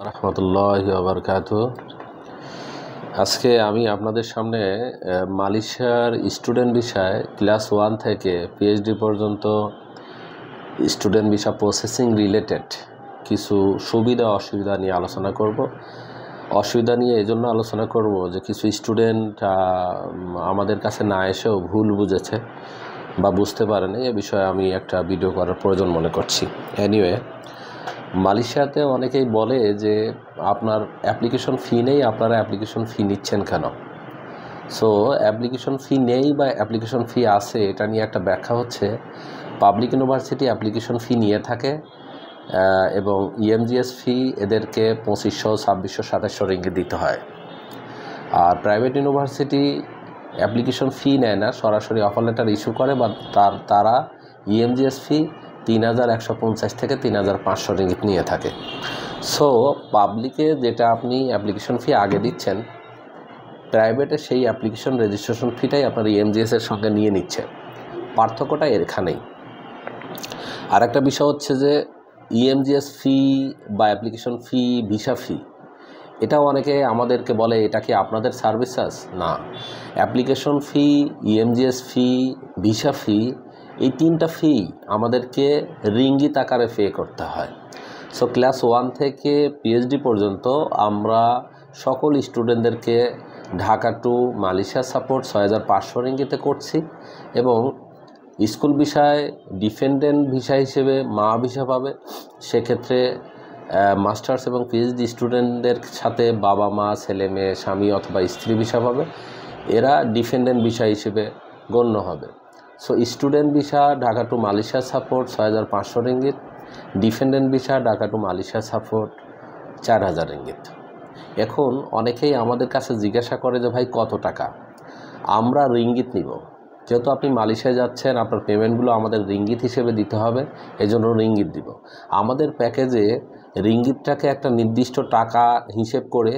রহমতুল্লাহি ওয়া বারাকাতুহু। আজকে আমি আপনাদের সামনে মালয়েশিয়ার স্টুডেন্ট ভিসায় ক্লাস 1 থেকে পিএইচডি পর্যন্ত স্টুডেন্ট ভিসা প্রসেসিং রিলেটেড কিছু সুবিধা অসুবিধা নিয়ে আলোচনা করব। অসুবিধা নিয়ে এজন্য আলোচনা করব যে কিছু স্টুডেন্ট আমাদের কাছে না এসেও ভুল বুঝেছে বা বুঝতে পারেনি, এ বিষয়ে আমি একটা ভিডিও করার প্রয়োজন মনে করছি। এনিওয়ে, মালয়েশিয়াতে অনেকেই বলে যে আপনার অ্যাপ্লিকেশন ফি নেই, আপনারা অ্যাপ্লিকেশন ফি নিচ্ছেন কেন? সো অ্যাপ্লিকেশন ফি নেই বা অ্যাপ্লিকেশন ফি আছে, এটা নিয়ে একটা ব্যাখ্যা হচ্ছে পাবলিক ইউনিভার্সিটি অ্যাপ্লিকেশন ফি নিয়ে থাকে এবং ইএমজিএস ফি এদেরকে 2500, 2600, 2700 রিঙ্গিত দিতে হয়। আর প্রাইভেট ইউনিভার্সিটি অ্যাপ্লিকেশন ফি নেয় না, সরাসরি অফার লেটার ইস্যু করে বা তারা ইএমজিএস ফি 3150 থেকে 3500 রিঙ্গিত নিয়ে থাকে। সো পাবলিকে যেটা আপনি অ্যাপ্লিকেশন ফি আগে দিচ্ছেন, প্রাইভেটে সেই অ্যাপ্লিকেশন রেজিস্ট্রেশন ফিটাই আপনার ইএমজিএসের সঙ্গে নিয়ে নিচ্ছে। পার্থক্যটা এখানেই। আর একটা বিষয় হচ্ছে যে ইএমজিএস ফি বা অ্যাপ্লিকেশন ফি, ভিসা ফি, এটাও অনেকে আমাদেরকে বলে এটা কি আপনাদের সার্ভিস চার্জ? না, অ্যাপ্লিকেশন ফি, ইএমজিএস ফি, ভিসা ফি, এই তিনটা ফি আমাদেরকে রিঙ্গিত আকারে পে করতে হয়। সো ক্লাস 1 থেকে পিএইচডি পর্যন্ত আমরা সকল স্টুডেন্টদেরকে ঢাকা টু মালয়েশিয়া সাপোর্ট 6500 রিঙ্গিতে করছি এবং স্কুল ভিসায় ডিপেন্ডেন্ট ভিসা হিসেবে মা ভিসা পাবে। সেক্ষেত্রে মাস্টার্স এবং পিএইচডি স্টুডেন্টদের সাথে বাবা মা, ছেলে মেয়ে, স্বামী অথবা স্ত্রী ভিসা পাবে, এরা ডিপেন্ডেন্ট ভিসা হিসেবে গণ্য হবে। So student visa Dhaka two Malaysia support 6500 ringgit, dependent visa Dhaka two Malaysia support 4000 ringgit. এখন অনেকেই আমাদের কাছে জিজ্ঞাসা করে যে ভাই কত টাকা? আমরা রিঙ্গিত নিব, যেহেতু আপনি মালয়েশিয়ায় যাচ্ছেন, আপনার পেমেন্টগুলো আমাদের রিঙ্গিত হিসেবে দিতে হবে, এজন্য রিঙ্গিত দিব। আমাদের প্যাকেজে রিঙ্গিতটাকে একটা নির্দিষ্ট টাকা হিসেব করে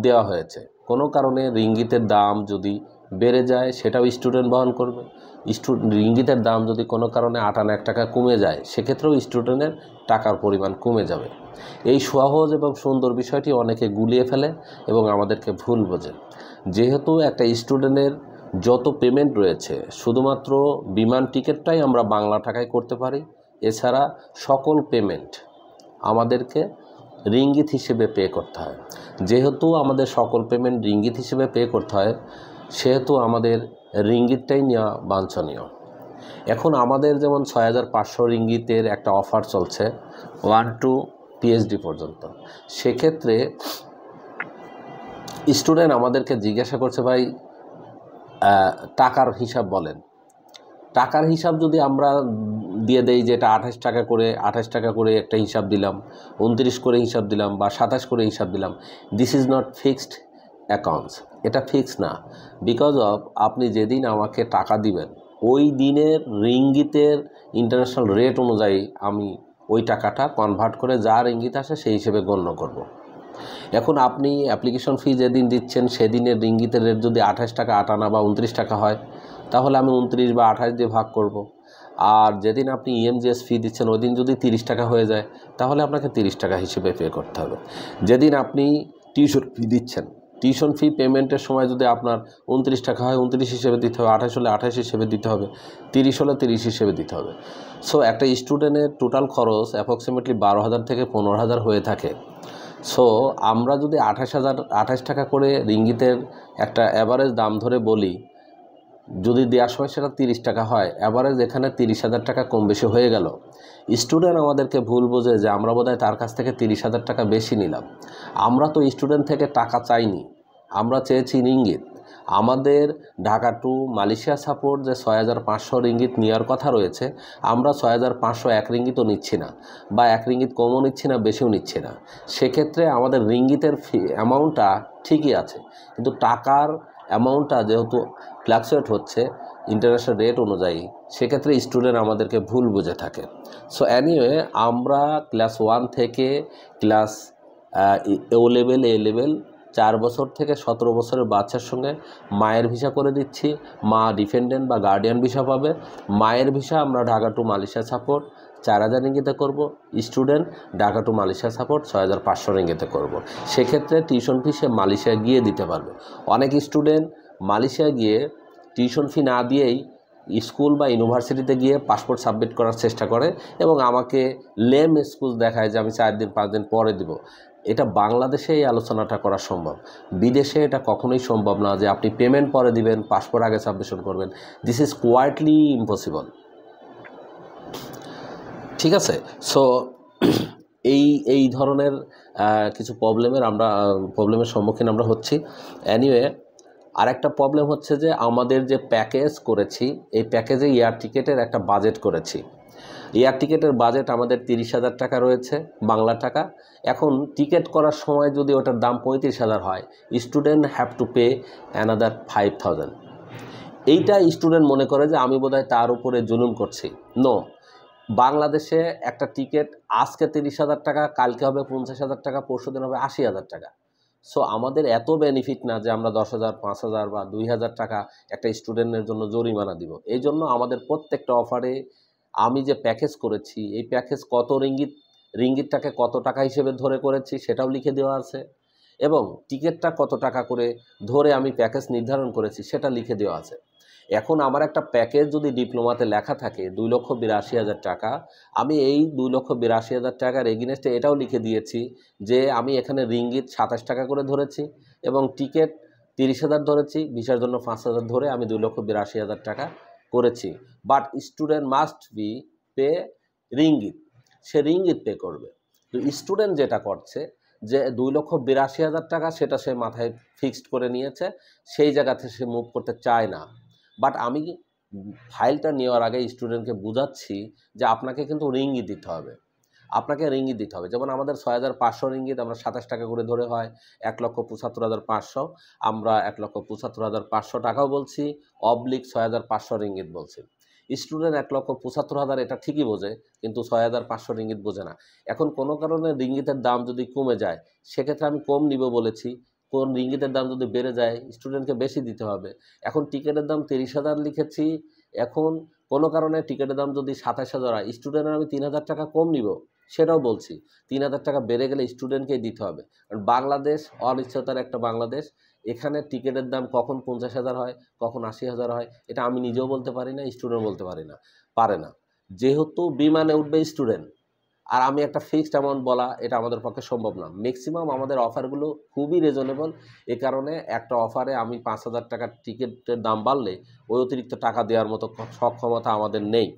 দেওয়া হয়েছে। কোনো কারণে রিঙ্গিতের দাম যদি বেড়ে যায় সেটাও স্টুডেন্ট বহন করবে। রিঙ্গিতের দাম যদি কোনো কারণে 58 টাকা কমে যায়, সেক্ষেত্রেও স্টুডেন্টের টাকার পরিমাণ কমে যাবে। এই সহজ এবং সুন্দর বিষয়টি অনেকে গুলিয়ে ফেলে এবং আমাদেরকে ভুল বোঝে। যেহেতু একটা স্টুডেন্টের যত পেমেন্ট রয়েছে, শুধুমাত্র বিমান টিকিটটাই আমরা বাংলা টাকায় করতে পারি, এছাড়া সকল পেমেন্ট আমাদেরকে রিঙ্গিত হিসেবে পে করতে হয়। যেহেতু আমাদের সকল পেমেন্ট রিঙ্গিত হিসেবে পে করতে হয়, সেহেতু আমাদের রিঙ্গিতটাই নেওয়া বাঞ্ছনীয়। এখন আমাদের যেমন 6500 রিঙ্গিতের একটা অফার চলছে 1 টু পিএইচডি পর্যন্ত। সেক্ষেত্রে স্টুডেন্ট আমাদেরকে জিজ্ঞাসা করছে, ভাই টাকার হিসাব বলেন। টাকার হিসাব যদি আমরা দিয়ে দেই যে এটা 28 টাকা করে একটা হিসাব দিলাম, 29 করে হিসাব দিলাম বা 27 করে হিসাব দিলাম, this is not fixed accounts. এটা ফিক্স না, বিকজ অফ আপনি যেদিন আমাকে টাকা দিবেন ওই দিনের রিঙ্গিতের ইন্টারন্যাশনাল রেট অনুযায়ী আমি ওই টাকাটা কনভার্ট করে যা রিঙ্গিত আসে সেই হিসেবে গণ্য করব। এখন আপনি অ্যাপ্লিকেশন ফি যেদিন দিচ্ছেন সেদিনের রিঙ্গিতের রেট যদি 28 টাকা, 8 আনা বা 29 টাকা হয়, তাহলে আমি 29 বা 28 দিয়ে ভাগ করব। আর যেদিন আপনি ইএমজিএস ফি দিচ্ছেন ওই দিন যদি 30 টাকা হয়ে যায়, তাহলে আপনাকে 30 টাকা হিসেবে পে করতে হবে। যেদিন আপনি টিউশন ফি দিচ্ছেন, টিউশন ফি পেমেন্টের সময় যদি আপনার 29 টাকা হয়, 29 হিসেবে দিতে হবে, 28 হলে 28 হিসেবে দিতে হবে, 30 হলে 30 হিসেবে দিতে হবে। সো একটা স্টুডেন্টের টোটাল খরচ অ্যাপ্রক্সিমেটলি 12,000 থেকে 15,000 হয়ে থাকে। সো আমরা যদি 28 টাকা করে রিঙ্গিতের একটা অ্যাভারেজ দাম ধরে বলি, যদি দেওয়ার সময় সেটা 30 টাকা হয়, অ্যাভারেজ এখানে 30,000 টাকা কম বেশি হয়ে গেল। স্টুডেন্ট আমাদেরকে ভুল বোঝে যে আমরা বোধহয় তার কাছ থেকে 30,000 টাকা বেশি নিলাম। আমরা তো স্টুডেন্ট থেকে টাকা চাইনি, আমরা চেয়েছি রিঙ্গিত। আমাদের ঢাকা টু মালয়েশিয়া সাপোর্ট যে 6500 রিঙ্গিত নেওয়ার কথা রয়েছে, আমরা 6501 রিঙ্গিতও নিচ্ছি না, বা 1 রিঙ্গিত কমও নিচ্ছি না, বেশিও নিচ্ছি না। সেক্ষেত্রে আমাদের রিঙ্গিতের ফি অ্যামাউন্টটা ঠিকই আছে, কিন্তু টাকার অ্যামাউন্টটা যেহেতু ফ্ল্যাকচুয়েট হচ্ছে ইন্টারন্যাশনাল রেট অনুযায়ী, সেক্ষেত্রে স্টুডেন্ট আমাদেরকে ভুল বুঝে থাকে। সো অ্যানিওয়ে, আমরা ক্লাস 1 থেকে ক্লাস এ লেভেল 4 বছর থেকে 17 বছরের বাচ্চার সঙ্গে মায়ের ভিসা করে দিচ্ছি। মা ডিপেন্ডেন্ট বা গার্ডিয়ান ভিসা পাবে। মায়ের ভিসা আমরা ঢাকা টু মালয়েশিয়া সাপোর্ট 4000 রিঙ্গিতে করব, student Dhaka two Malaysia support 6500 রিঙ্গিতে করব। সেক্ষেত্রে টিউশন ফি সে মালয়েশিয়া গিয়ে দিতে পারবে। অনেক স্টুডেন্ট মালয়েশিয়া গিয়ে টিউশন ফি না দিয়েই স্কুল বা ইউনিভার্সিটিতে গিয়ে পাসপোর্ট সাবমিট করার চেষ্টা করে এবং আমাকে লেম এক্সকিউজ দেখায় যে আমি 4 দিন 5 দিন পরে দিব। এটা বাংলাদেশে এই আলোচনাটা করা সম্ভব, বিদেশে এটা কখনোই সম্ভব না যে আপনি পেমেন্ট পরে দিবেন, পাসপোর্ট আগে সাবমিশন করবেন। This is quietly impossible. ঠিক আছে? সো এই ধরনের কিছু প্রবলেমের সম্মুখীন আমরা হচ্ছি। এনিওয়ে, আরেকটা প্রবলেম হচ্ছে যে আমাদের যে প্যাকেজ করেছি, এই প্যাকেজে এয়ার টিকেটের একটা বাজেট করেছি। এয়ার টিকেটের বাজেট আমাদের 30,000 টাকা রয়েছে বাংলা টাকা। এখন টিকিট করার সময় যদি ওটার দাম 35,000 হয়, student have to pay another 5,000। এইটা স্টুডেন্ট মনে করে যে আমি বোধহয় তার উপরে জুলুম করছি। নো, বাংলাদেশে একটা টিকিট আজকে 30,000 টাকা, কালকে হবে 50,000 টাকা, পরশুদিন হবে 80,000 টাকা। সো আমাদের এত বেনিফিট না যে আমরা 10,000, 5,000 বা 2,000 টাকা একটা স্টুডেন্টের জন্য জরিমানা দিব। এই জন্য আমাদের প্রত্যেকটা অফারে আমি যে প্যাকেজ করেছি, এই প্যাকেজ কত রিঙ্গিতটাকে কত টাকা হিসেবে ধরে করেছি সেটাও লিখে দেওয়া আছে, এবং টিকিটটা কত টাকা করে ধরে আমি প্যাকেজ নির্ধারণ করেছি সেটা লিখে দেওয়া আছে। এখন আমার একটা প্যাকেজ যদি ডিপ্লোমাতে লেখা থাকে 2,82,000 টাকা, আমি এই 2,82,000 টাকার এগেইনস্টে এটাও লিখে দিয়েছি যে আমি এখানে রিঙ্গিত 27 টাকা করে ধরেছি এবং টিকিট 30,000 ধরেছি, ভিসার জন্য 5,000 ধরে আমি 2,82,000 টাকা করেছি। But student must be pay ringgit, say ringgit pay করবে। তো স্টুডেন্ট যেটা করছে যে 2,82,000 টাকা সেটা সে মাথায় ফিক্সড করে নিয়েছে, সেই জায়গাতে সে মুভ করতে চায় না। বাট আমি ফাইলটা নেওয়ার আগে স্টুডেন্টকে বোঝাচ্ছি যে আপনাকে কিন্তু রিঙ্গিত দিতে হবে, আপনাকে রিঙ্গিত দিতে হবে। যেমন আমাদের 6,500 রিঙ্গিত আমরা 27 টাকা করে ধরে হয় 1,75,500, আমরা 1,75,500 টাকাও বলছি, অবলিক 6,500 রিঙ্গিত বলছি। স্টুডেন্ট 1,75,000 এটা ঠিকই বোঝে, কিন্তু 6,500 রিঙ্গিত বোঝে না। এখন কোনো কারণে রিঙ্গিতের দাম যদি কমে যায়, সেক্ষেত্রে আমি কম নিব বলেছি, কোন রিঙ্গিতের দাম যদি বেড়ে যায় স্টুডেন্টকে বেশি দিতে হবে। এখন টিকিটের দাম 30,000 লিখেছি, এখন কোনো কারণে টিকিটের দাম যদি 27,000 হয়, স্টুডেন্টের আমি 3,000 টাকা কম নিব সেটাও বলছি। 3,000 টাকা বেড়ে গেলে স্টুডেন্টকেই দিতে হবে। কারণ বাংলাদেশ অনিশ্চয়তার একটা বাংলাদেশ, এখানে টিকিটের দাম কখন 50,000 হয়, কখন 80,000 হয়, এটা আমি নিজেও বলতে পারি না, স্টুডেন্ট বলতে পারে না। যেহেতু বিমানে উঠবে স্টুডেন্ট, আর আমি একটা ফিক্সড অ্যামাউন্ট বলা এটা আমাদের পক্ষে সম্ভব না। ম্যাক্সিমাম আমাদের অফারগুলো খুবই রিজনেবল, এ কারণে একটা অফারে আমি 5,000 টাকার টিকিটের দাম বাড়লে ওই অতিরিক্ত টাকা দেওয়ার মতো সক্ষমতা আমাদের নেই।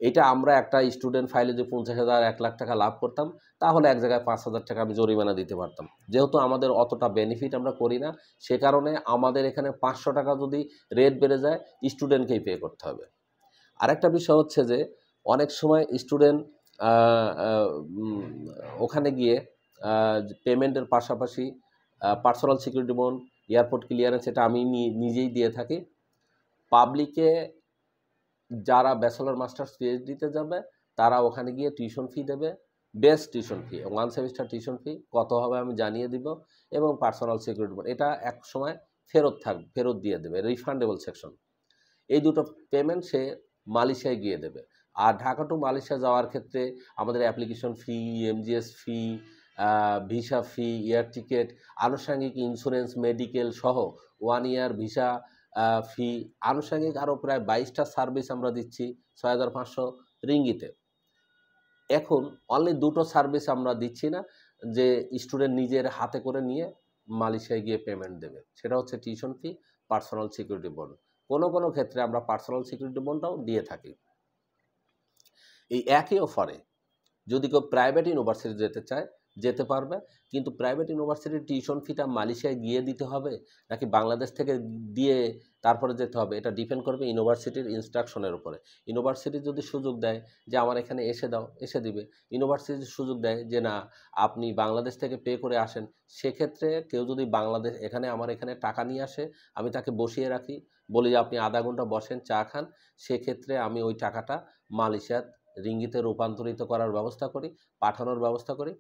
এটা আমরা একটা স্টুডেন্ট ফাইলে যে 50,000, 1 লাখ টাকা লাভ করতাম, তাহলে এক জায়গায় 5,000 টাকা আমি জরিমানা দিতে পারতাম। যেহেতু আমাদের অতটা বেনিফিট আমরা করি না, সে কারণে আমাদের এখানে 500 টাকা যদি রেট বেড়ে যায়, স্টুডেন্টকেই পে করতে হবে। আরেকটা বিষয় হচ্ছে যে অনেক সময় স্টুডেন্ট ওখানে গিয়ে পেমেন্টের পাশাপাশি personal security bond, airport clearance এটা আমি নিজেই দিয়ে থাকি। পাবলিকে যারা ব্যাচেলর মাস্টার্স পিএইচডিতে যাবে তারা ওখানে গিয়ে টিউশন ফি দেবে, best tuition fee, 1 semester tuition fee কত হবে আমি জানিয়ে দিব, এবং পার্সোনাল সিকিউরিটি বন্ড এটা এক সময় ফেরত দিয়ে দেবে, রিফান্ডেবল সেকশন। এই দুটো পেমেন্ট সে মালয়েশিয়ায় গিয়ে দেবে। আর ঢাকা টু মালয়েশিয়া যাওয়ার ক্ষেত্রে আমাদের অ্যাপ্লিকেশন ফি, এমজিএস ফি, ভিসা ফি, এয়ার টিকিট, আনুষঙ্গিক ইন্স্যুরেন্স, মেডিকেল সহ 1 ইয়ার ভিসা ফি, আনুষঙ্গিক আরও প্রায় 22টা সার্ভিস আমরা দিচ্ছি 6,500 রিঙ্গিতে। এখন অনলি দুটো সার্ভিস আমরা দিচ্ছি না যে স্টুডেন্ট নিজের হাতে করে নিয়ে মালয়েশিয়ায় গিয়ে পেমেন্ট দেবে, সেটা হচ্ছে tuition fee, personal security bond. কোনো ক্ষেত্রে আমরা পার্সোনাল সিকিউরিটি বন্ডটাও দিয়ে থাকি। এই একই অফারে যদি কেউ প্রাইভেট ইউনিভার্সিটি যেতে চায় যেতে পারবে, কিন্তু প্রাইভেট ইউনিভার্সিটির টিউশন ফিটা মালয়েশিয়ায় গিয়ে দিতে হবে নাকি বাংলাদেশ থেকে দিয়ে তারপরে যেতে হবে, এটা ডিপেন্ড করবে ইউনিভার্সিটির ইনস্ট্রাকশনের উপরে। ইউনিভার্সিটি যদি সুযোগ দেয় যে আমার এখানে এসে দাও, এসে দিবে। ইউনিভার্সিটি সুযোগ দেয় যে না আপনি বাংলাদেশ থেকে পে করে আসেন, সেক্ষেত্রে কেউ যদি আমার এখানে টাকা নিয়ে আসে, আমি তাকে বসিয়ে রাখি, বলি যে আপনি আধা ঘন্টা বসেন, চা খান, সেক্ষেত্রে আমি ওই টাকাটা মালয়েশিয়ার রিঙ্গিতে রূপান্তরিত করার ব্যবস্থা করি, পাঠানোর ব্যবস্থা করি।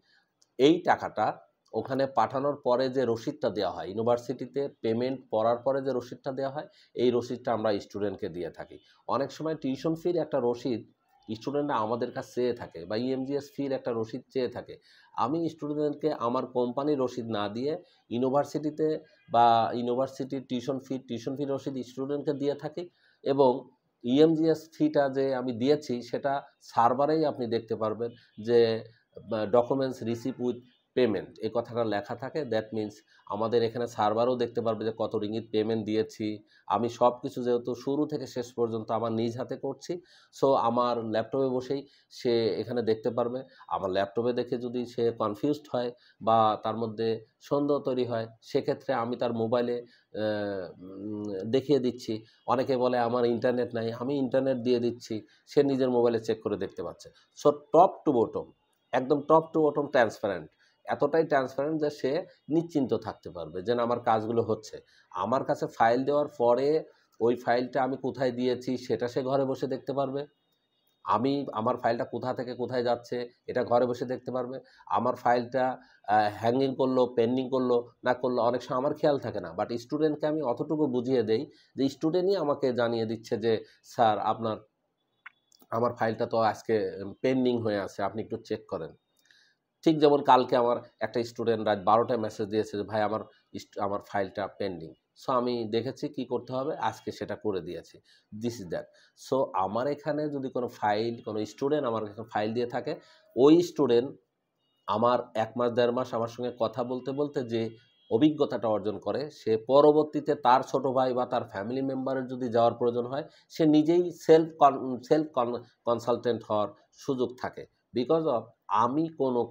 এই টাকাটা ওখানে পাঠানোর পরে যে রসিদটা দেওয়া হয়, ইউনিভার্সিটিতে পেমেন্ট করার পরে যে রসিদটা দেওয়া হয়, এই রসিদটা আমরা স্টুডেন্টকে দিয়ে থাকি। অনেক সময় টিউশন ফির একটা রসিদ স্টুডেন্টরা আমাদের কাছে চেয়ে থাকে, বা ইএমজিএস ফির একটা রসিদ চেয়ে থাকে। আমি স্টুডেন্টকে আমার কোম্পানির রসিদ না দিয়ে ইউনিভার্সিটিতে বা ইউনিভার্সিটির টিউশন ফি রসিদ স্টুডেন্টকে দিয়ে থাকি, এবং ইএমজিএস ফিটা যে আমি দিয়েছি সেটা সার্ভারেই আপনি দেখতে পারবেন যে ডকুমেন্টস রিসিভ উইথ পেমেন্ট এই কথাটা লেখা থাকে। দ্যাট মিন্স আমাদের এখানে সার্ভারও দেখতে পারবে যে কত রিঙ্গিত পেমেন্ট দিয়েছি। আমি সব কিছু যেহেতু শুরু থেকে শেষ পর্যন্ত আমার নিজ হাতে করছি, সো আমার ল্যাপটপে বসেই সে এখানে দেখতে পারবে। আমার ল্যাপটপে দেখে যদি সে কনফিউজড হয় বা তার মধ্যে সন্দেহ তৈরি হয়, সেক্ষেত্রে আমি তার মোবাইলে দেখিয়ে দিচ্ছি। অনেকে বলে আমার ইন্টারনেট নাই, আমি ইন্টারনেট দিয়ে দিচ্ছি, সে নিজের মোবাইলে চেক করে দেখতে পাচ্ছে। সো টপ টু বটম, একদম টপ টু বটম ট্রান্সপারেন্ট, এতটাই ট্রান্সপারেন্ট যে সে নিশ্চিন্ত থাকতে পারবে যে আমার কাজগুলো হচ্ছে। আমার কাছে ফাইল দেওয়ার পরে ওই ফাইলটা আমি কোথায় দিয়েছি সেটা সে ঘরে বসে দেখতে পারবে। আমার ফাইলটা কোথা থেকে কোথায় যাচ্ছে এটা ঘরে বসে দেখতে পারবে। আমার ফাইলটা হ্যাঙ্গিং করলো, পেন্ডিং করলো না করলো অনেক সময় আমার খেয়াল থাকে না, বাট স্টুডেন্টকে আমি অতটুকু বুঝিয়ে দেই যে স্টুডেন্টই আমাকে জানিয়ে দিচ্ছে যে স্যার আমার ফাইলটা তো আজকে পেন্ডিং হয়ে আছে, আপনি একটু চেক করেন। ঠিক যেমন কালকে আমার একটা স্টুডেন্ট রাত 12টায় মেসেজ দিয়েছে যে ভাই আমার ফাইলটা পেন্ডিং। সো আমি দেখেছি কি করতে হবে, আজকে সেটা করে দিয়েছি। This is that. সো আমার এখানে যদি কোনো স্টুডেন্ট আমার এখানে ফাইল দিয়ে থাকে, ওই স্টুডেন্ট আমার 1 মাস 1.5 মাস আমার সঙ্গে কথা বলতে বলতে যে অভিজ্ঞতাটা অর্জন করে, সে পরবর্তীতে তার ছোট ভাই বা তার ফ্যামিলি মেম্বারের যদি যাওয়ার প্রয়োজন হয়, সে নিজেই সেলফ কনসালটেন্ট হওয়ার সুযোগ থাকে। বিকজ অফ আমি কোনো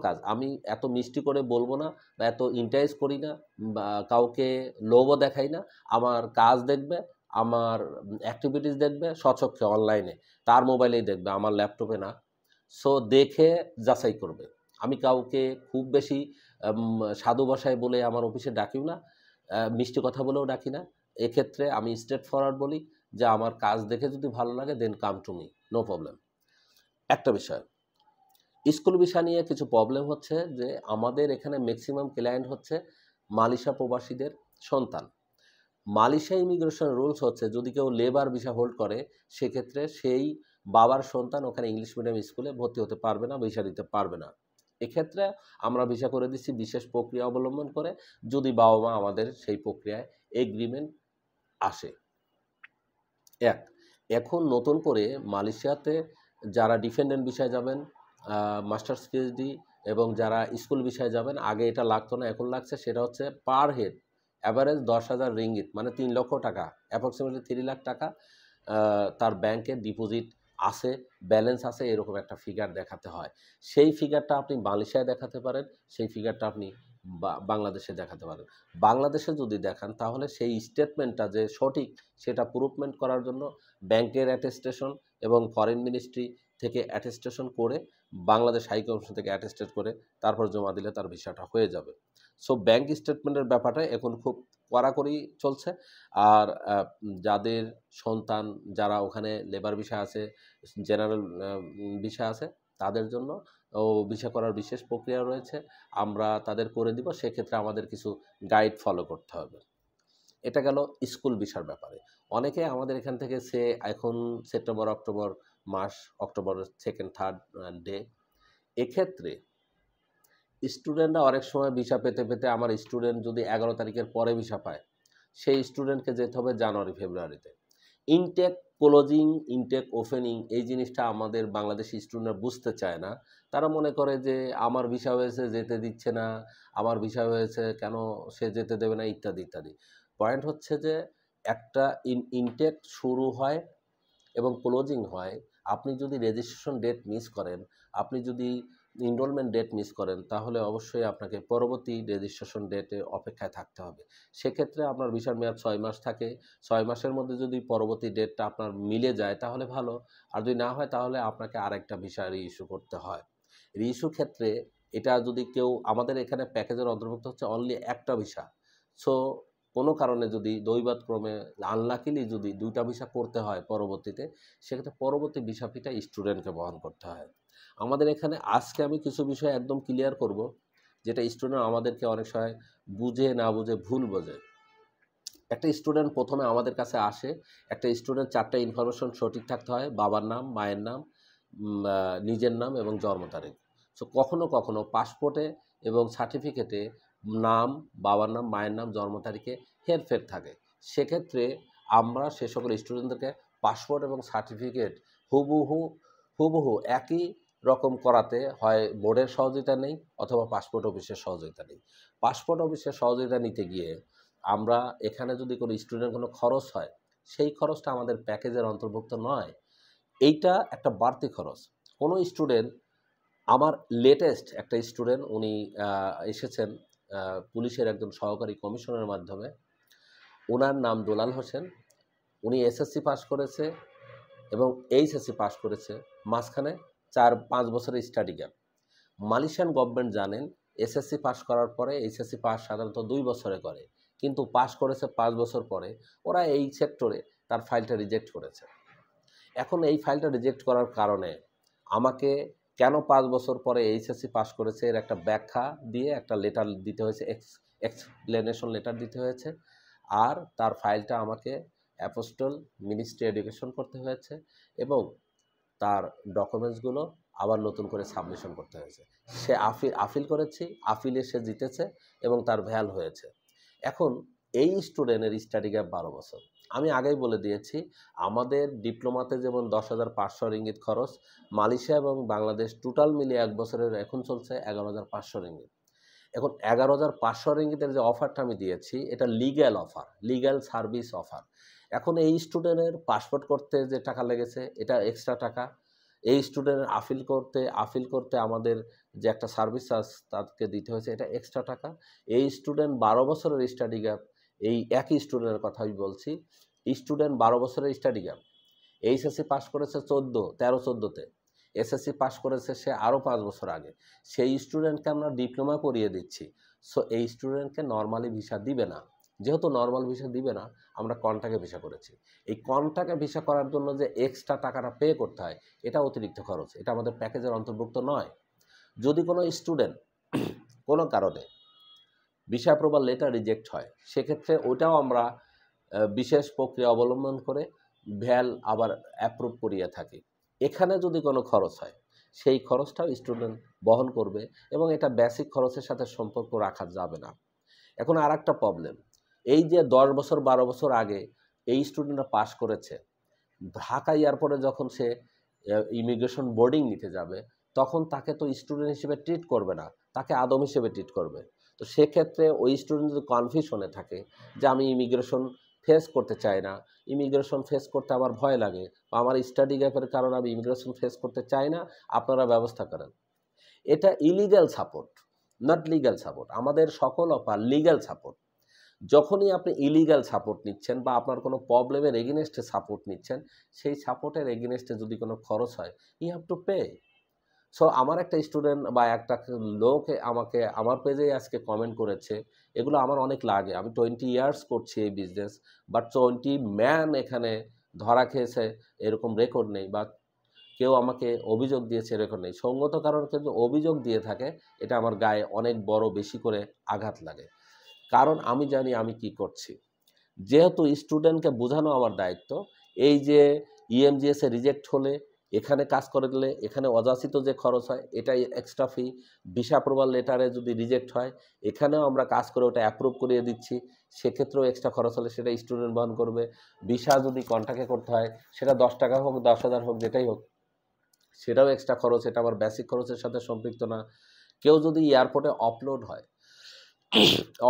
কাজ আমি এত মিষ্টি করে বলবো না বা এত ইন্টারেস্ট করি না, বা কাউকে লোভও দেখাই না। আমার কাজ দেখবে, আমার অ্যাক্টিভিটিস দেখবে স্বচক্ষে অনলাইনে, তার মোবাইলেই দেখবে, আমার ল্যাপটপে না। সো দেখে যাচাই করবে। আমি কাউকে খুব বেশি সাধু ভাষায় বলে আমার অফিসে ডাকিও না, মিষ্টি কথা বলেও ডাকি না। এক্ষেত্রে আমি স্ট্রেট ফরওয়ার্ড বলি যে আমার কাজ দেখে যদি ভালো লাগে then come to me, no problem. একটা বিষয়, স্কুল ভিসা নিয়ে কিছু প্রবলেম হচ্ছে যে আমাদের এখানে ম্যাক্সিমাম ক্লায়েন্ট হচ্ছে মালয়েশিয়া প্রবাসীদের সন্তান। মালয়েশিয়া ইমিগ্রেশন রুলস হচ্ছে যদি কেউ লেবার ভিসা হোল্ড করে, সেক্ষেত্রে সেই বাবার সন্তান ওখানে ইংলিশ মিডিয়াম স্কুলে ভর্তি হতে পারবে না, ভিসা দিতে পারবে না। এক্ষেত্রে আমরা ভিসা করে দিচ্ছি বিশেষ প্রক্রিয়া অবলম্বন করে, যদি বাবা মা আমাদের সেই প্রক্রিয়ায় এগ্রিমেন্ট আসে। এখন নতুন করে মালয়েশিয়াতে যারা ডিপেন্ডেন্ট ভিসায় যাবেন, মাস্টার্স পিএইচডি, এবং যারা স্কুল ভিসায় যাবেন, আগে এটা লাগতো না, এখন লাগছে। সেটা হচ্ছে পার হেড অ্যাভারেজ 10,000 রিঙ্গিত, মানে 3 লক্ষ টাকা, অ্যাপ্রক্সিমেটলি 3 লাখ টাকা তার ব্যাংকে ডিপোজিট আছে, ব্যালেন্স আছে, এরকম একটা ফিগার দেখাতে হয়। সেই ফিগারটা আপনি মালয়েশিয়ায় দেখাতে পারেন, সেই ফিগারটা আপনি বাংলাদেশে দেখাতে পারেন। বাংলাদেশে যদি দেখান তাহলে সেই স্টেটমেন্টটা যে সঠিক সেটা প্রুভমেন্ট করার জন্য ব্যাংকের অ্যাটেস্টেশন এবং ফরেন মিনিস্ট্রি থেকে অ্যাটেস্টেশন করে, বাংলাদেশ হাই কমিশন থেকে অ্যাটেস্টেড করে তারপর জমা দিলে তার ভিসাটা হয়ে যাবে। সো ব্যাংক স্টেটমেন্টের ব্যাপারটা এখন খুব কড়াকড়ি চলছে। আর যাদের সন্তান যারা ওখানে লেবার ভিসা আছে, জেনারেল ভিসা আছে, তাদের জন্য ভিসা করার বিশেষ প্রক্রিয়া রয়েছে, আমরা তাদের করে দিব। সেক্ষেত্রে আমাদের কিছু গাইড ফলো করতে হবে। এটা গেল স্কুল ভিসার ব্যাপারে। অনেকে আমাদের এখান থেকে এখন সেপ্টেম্বর অক্টোবর মাস, অক্টোবরের 2nd 3rd ডে, এক্ষেত্রে স্টুডেন্টরা অনেক সময় ভিসা পেতে পেতে, আমার স্টুডেন্ট যদি 11 তারিখের পরে ভিসা পায়, সেই স্টুডেন্টকে যেতে হবে জানুয়ারি ফেব্রুয়ারিতে। ইনটেক ক্লোজিং, ইনটেক ওপেনিং, এই জিনিসটা আমাদের বাংলাদেশি স্টুডেন্টরা বুঝতে চায় না। তারা মনে করে যে আমার ভিসা হয়েছে যেতে দিচ্ছে না, আমার ভিসা হয়েছে কেন সে যেতে দেবে না, ইত্যাদি ইত্যাদি। পয়েন্ট হচ্ছে যে একটা ইনটেক শুরু হয় এবং ক্লোজিং হয়। আপনি যদি রেজিস্ট্রেশন ডেট মিস করেন, আপনি যদি এনরোলমেন্ট ডেট মিস করেন, তাহলে অবশ্যই আপনাকে পরবর্তী রেজিস্ট্রেশন ডেটে অপেক্ষায় থাকতে হবে। সেক্ষেত্রে আপনার ভিসার মেয়াদ 6 মাস থাকে। 6 মাসের মধ্যে যদি পরবর্তী ডেটটা আপনার মিলে যায় তাহলে ভালো, আর যদি না হয় তাহলে আপনাকে আরেকটা ভিসা রিইস্যু করতে হয়। রিইস্যু ক্ষেত্রে এটা যদি কেউ, আমাদের এখানে প্যাকেজের অন্তর্ভুক্ত হচ্ছে অনলি একটা ভিসা। সো কোনো কারণে যদি দৈবাতক্রমে আনলাকিলি যদি 2টা ভিসা করতে হয় পরবর্তীতে, সেক্ষেত্রে পরবর্তী ভিসা ফিটা স্টুডেন্টকে বহন করতে হয়। আমাদের এখানে আজকে আমি কিছু বিষয় একদম ক্লিয়ার করব, যেটা স্টুডেন্ট আমাদেরকে অনেক সময় বুঝে না বুঝে ভুল বোঝে। একটা স্টুডেন্ট প্রথমে আমাদের কাছে আসে, একটা স্টুডেন্ট 4টা ইনফরমেশন সঠিক থাকতে হয়: বাবার নাম, মায়ের নাম, নিজের নাম এবং জন্ম তারিখ। সো কখনো কখনো পাসপোর্টে এবং সার্টিফিকেটে নাম, বাবার নাম, মায়ের নাম, জন্ম তারিখে হেরফের থাকে। সেক্ষেত্রে আমরা সে সকল স্টুডেন্টদেরকে পাসপোর্ট এবং সার্টিফিকেট হুবহু হুবহু একই রকম করাতে হয় বোর্ডের সহযোগিতা নেই অথবা পাসপোর্ট অফিসের সহযোগিতা নেই। পাসপোর্ট অফিসের সহযোগিতা নিতে গিয়ে আমরা এখানে যদি কোনো স্টুডেন্ট কোনো খরচ হয়, সেই খরচটা আমাদের প্যাকেজের অন্তর্ভুক্ত নয়। এইটা একটা বাড়তি খরচ। কোনো স্টুডেন্ট, আমার লেটেস্ট একটা স্টুডেন্ট, উনি এসেছেন পুলিশের একজন সহকারী কমিশনের মাধ্যমে। ওনার নাম দুলাল হোসেন। উনি এসএসসি পাস করেছে এবং এইচএসসি পাস করেছে। মাঝখানে 4-5 বছরের স্টাডি গ্যাপ। মালয়েশিয়ান গভর্নমেন্ট জানেন এসএসসি পাস করার পরে এইচএসসি পাস সাধারণত 2 বছরে করে, কিন্তু পাস করেছে 5 বছর পরে। ওরা এই সেক্টরে তার ফাইলটা রিজেক্ট করেছে। এখন এই ফাইলটা রিজেক্ট করার কারণে আমাকে কেন 5 বছর পরে এইচএসসি পাস করেছে এর একটা ব্যাখ্যা দিয়ে একটা লেটার দিতে হয়েছে, এক্সপ্লেনেশন লেটার দিতে হয়েছে। আর তার ফাইলটা আমাকে অ্যাপোস্টল মিনিস্ট্রি এডুকেশন করতে হয়েছে এবং তার ডকুমেন্টসগুলো আবার নতুন করে সাবমিশন করতে হয়েছে। সে আপিল করেছি, আপিলে সে জিতেছে এবং তার ভ্যাল হয়েছে। এখন এই স্টুডেন্টের স্টাডি গ্যাপ 12 বছর। আমি আগেই বলে দিয়েছি, আমাদের ডিপ্লোমাতে যেমন 10,500 রিঙ্গিত খরচ, মালয়েশিয়া এবং বাংলাদেশ টোটাল মিলিয়ে 1 বছরের এখন চলছে 11,500 রিঙ্গিত। এখন 11,500 রিঙ্গিতের যে অফারটা আমি দিয়েছি, এটা legal offer, legal service offer. এখন এই স্টুডেন্টের পাসপোর্ট করতে যে টাকা লেগেছে এটা এক্সট্রা টাকা। এই স্টুডেন্টের আপিল করতে আমাদের যে একটা সার্ভিস চার্জ তাদেরকে দিতে হয়েছে, এটা এক্সট্রা টাকা। এই স্টুডেন্ট 12 বছরের স্টাডি গ্যাপ, এই একই স্টুডেন্টের কথাই বলছি। স্টুডেন্ট 12 বছরের স্টাডি গ্যাপ, এইচএসসি পাস করেছে 13-14-তে, এসএসসি পাস করেছে সে আরও 5 বছর আগে। সেই স্টুডেন্টকে আমরা ডিপ্লোমা করিয়ে দিচ্ছি। সো এই স্টুডেন্টকে নর্মালি ভিসা দিবে না। যেহেতু নর্মাল ভিসা দিবে না, আমরা কন্ট্রাক্টে ভিসা করেছি। এই কন্ট্রাক্টে ভিসা করার জন্য যে এক্সট্রা টাকাটা পে করতে হয়, এটা অতিরিক্ত খরচ, এটা আমাদের প্যাকেজের অন্তর্ভুক্ত নয়। যদি কোনো স্টুডেন্ট কোনো কারণে ভিসা অ্যাপ্রুভাল লেটার রিজেক্ট হয়, সেক্ষেত্রে ওটাও আমরা বিশেষ প্রক্রিয়া অবলম্বন করে ভ্যাল আবার অ্যাপ্রুভ করিয়ে থাকি। এখানে যদি কোনো খরচ হয়, সেই খরচটাও স্টুডেন্ট বহন করবে এবং এটা বেসিক খরচের সাথে সম্পর্ক রাখা যাবে না। এখন আর একটা প্রবলেম, এই যে 10 বছর 12 বছর আগে এই স্টুডেন্টরা পাস করেছে, ঢাকা এয়ারপোর্টে যখন সে ইমিগ্রেশন বোর্ডিং নিতে যাবে, তখন তাকে তো স্টুডেন্ট হিসেবে ট্রিট করবে না, তাকে আদম হিসেবে ট্রিট করবে। তো সেক্ষেত্রে ওই স্টুডেন্ট যদি কনফিউশনে থাকে যে আমি ইমিগ্রেশন ফেস করতে চাই না, ইমিগ্রেশন ফেস করতে আমার ভয় লাগে, বা আমার স্টাডি গ্যাপের কারণে আমি ইমিগ্রেশন ফেস করতে চাই না, আপনারা ব্যবস্থা করেন। এটা illegal support, not legal support. আমাদের সকল অফার লিগ্যাল সাপোর্ট। যখনই আপনি ইলিগ্যাল সাপোর্ট নিচ্ছেন বা আপনার কোনো প্রবলেমের এগেনস্টে সাপোর্ট নিচ্ছেন, সেই সাপোর্টের এগেনস্টে যদি কোনো খরচ হয়, you have to pay. So আমার একটা স্টুডেন্ট বা একটা লোক আমাকে আমার পেজেই আজকে কমেন্ট করেছে, এগুলো আমার অনেক লাগে। আমি 20 ইয়ার্স করছি এই বিজনেস, বাট 20 ম্যান এখানে ধরা খেয়েছে এরকম রেকর্ড নেই, বা কেউ আমাকে অভিযোগ দিয়েছে রেকর্ড নেই। সঙ্গত কারণ কিন্তু অভিযোগ দিয়ে থাকে, এটা আমার গায়ে অনেক বড় বেশি করে আঘাত লাগে। কারণ আমি জানি আমি কি করছি। যেহেতু স্টুডেন্টকে বোঝানো আমার দায়িত্ব, এই যে ইএমজিএসে রিজেক্ট হলে এখানে কাজ করে দিলে এখানে অযাচিত যে খরচ হয় এটাই এক্সট্রা ফি। ভিসা অ্যাপ্রুভাল লেটারে যদি রিজেক্ট হয়, এখানেও আমরা কাজ করে ওটা অ্যাপ্রুভ করিয়ে দিচ্ছি, সেক্ষেত্রেও এক্সট্রা খরচ হলে সেটা স্টুডেন্ট বহন করবে। ভিসা যদি কন্ট্রাক্টে করতে হয়, সেটা 10 টাকা হোক, 10,000 হোক, যেটাই হোক, সেটাও এক্সট্রা খরচ, এটা আমার বেসিক খরচের সাথে সম্পৃক্ত না। কেউ যদি এয়ারপোর্টে অপলোড হয়,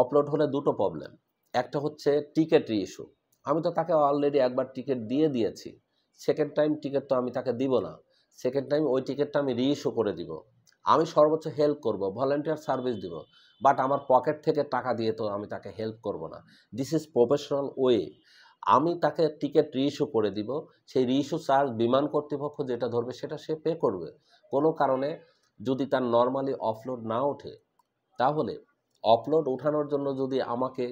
অপলোড হলে দুটো প্রবলেম। একটা হচ্ছে টিকিট রিইস্যু। আমি তো তাকে অলরেডি একবার টিকিট দিয়ে দিয়েছি, সেকেন্ড টাইম টিকিট তো আমি তাকে দিব না। সেকেন্ড টাইম ওই টিকিটটা আমি রিইস্যু করে দিব। আমি সর্বোচ্চ হেল্প করব, ভলান্টিয়ার সার্ভিস দিব, বাট আমার পকেট থেকে টাকা দিয়ে তো আমি তাকে হেল্প করব না। This is professional way. আমি তাকে টিকিট রিইস্যু করে দিব, সেই রিইস্যু চার্জ বিমান কর্তৃপক্ষ যেটা ধরবে সেটা সে পে করবে। কোনো কারণে যদি তার নর্মালি অফলোড না ওঠে, তাহলে অপলোড ওঠানোর জন্য যদি আমাকে